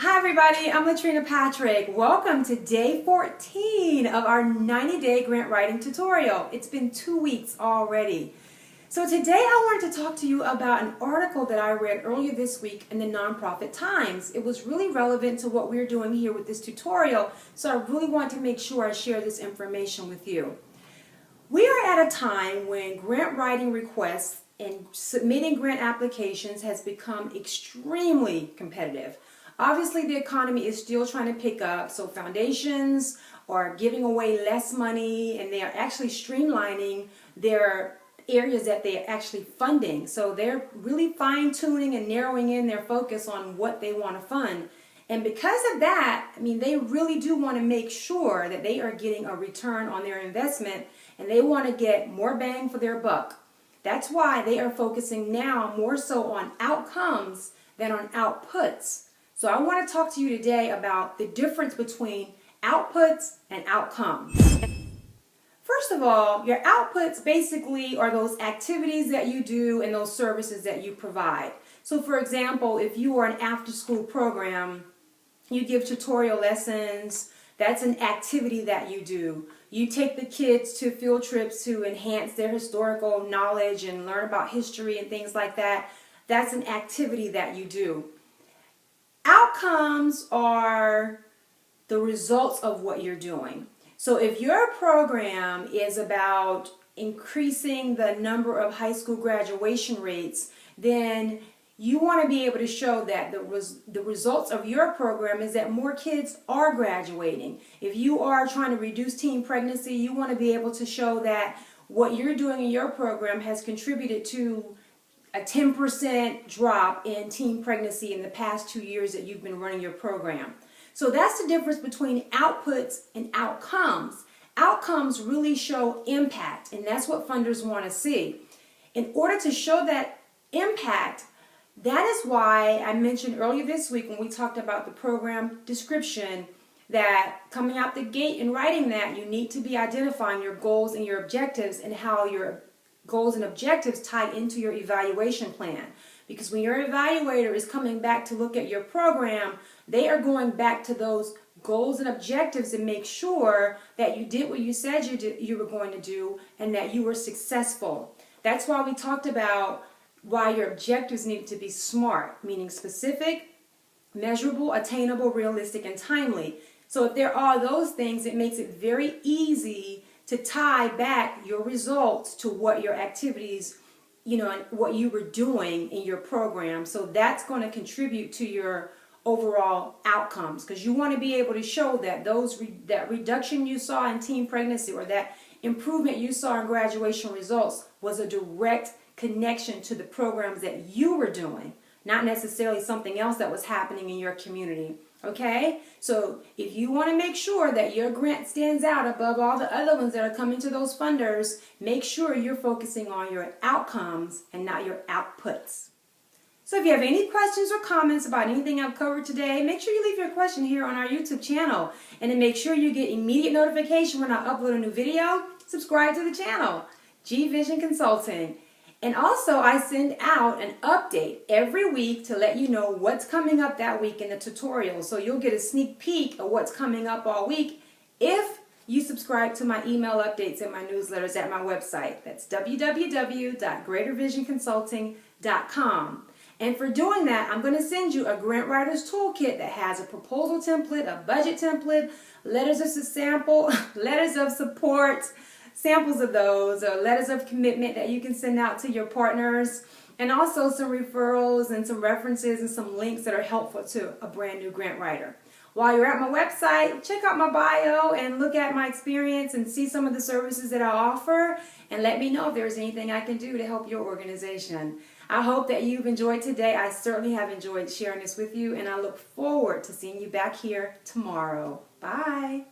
Hi everybody, I'm Latrina Patrick. Welcome to day 14 of our 90-day grant writing tutorial. It's been 2 weeks already. So today I wanted to talk to you about an article that I read earlier this week in the Nonprofit Times. It was really relevant to what we're doing here with this tutorial, so I really want to make sure I share this information with you. We are at a time when grant writing requests and submitting grant applications has become extremely competitive. Obviously, the economy is still trying to pick up, so foundations are giving away less money and they are actually streamlining their areas that they are actually funding. So they're really fine-tuning and narrowing in their focus on what they want to fund. And because of that, they really do want to make sure that they are getting a return on their investment and they want to get more bang for their buck. That's why they are focusing now more so on outcomes than on outputs. So I want to talk to you today about the difference between outputs and outcomes. First of all, your outputs basically are those activities that you do and those services that you provide. So for example, if you are an after-school program, you give tutorial lessons, that's an activity that you do. You take the kids to field trips to enhance their historical knowledge and learn about history and things like that. That's an activity that you do. Outcomes are the results of what you're doing. So if your program is about increasing the number of high school graduation rates, then you want to be able to show that the results of your program is that more kids are graduating. If you are trying to reduce teen pregnancy, you want to be able to show that what you're doing in your program has contributed to a 10% drop in teen pregnancy in the past 2 years that you've been running your program. So that's the difference between outputs and outcomes. Outcomes really show impact, and that's what funders want to see. In order to show that impact, that is why I mentioned earlier this week when we talked about the program description that coming out the gate and writing that, you need to be identifying your goals and your objectives and how your goals and objectives tie into your evaluation plan. Because when your evaluator is coming back to look at your program, they are going back to those goals and objectives and make sure that you did what you said you were going to do and that you were successful. That's why we talked about why your objectives need to be SMART, meaning specific, measurable, attainable, realistic, and timely. So if there are those things, it makes it very easy to tie back your results to what your activities, and what you were doing in your program. So that's going to contribute to your overall outcomes, because you want to be able to show that that reduction you saw in teen pregnancy or that improvement you saw in graduation results was a direct connection to the programs that you were doing, not necessarily something else that was happening in your community. Okay? So if you want to make sure that your grant stands out above all the other ones that are coming to those funders, make sure you're focusing on your outcomes and not your outputs. So if you have any questions or comments about anything I've covered today, make sure you leave your question here on our YouTube channel. And to make sure you get immediate notification when I upload a new video, subscribe to the channel, G-Vision Consulting. And also, I send out an update every week to let you know what's coming up that week in the tutorial. So you'll get a sneak peek of what's coming up all week if you subscribe to my email updates and my newsletters at my website. That's www.greatervisionconsulting.com. And for doing that, I'm going to send you a Grant Writer's Toolkit that has a proposal template, a budget template, letters of sample, letters of support, samples of those, or letters of commitment that you can send out to your partners, and also some referrals and some references and some links that are helpful to a brand new grant writer. While you're at my website, check out my bio and look at my experience and see some of the services that I offer, and let me know if there's anything I can do to help your organization. I hope that you've enjoyed today. I certainly have enjoyed sharing this with you, and I look forward to seeing you back here tomorrow. Bye.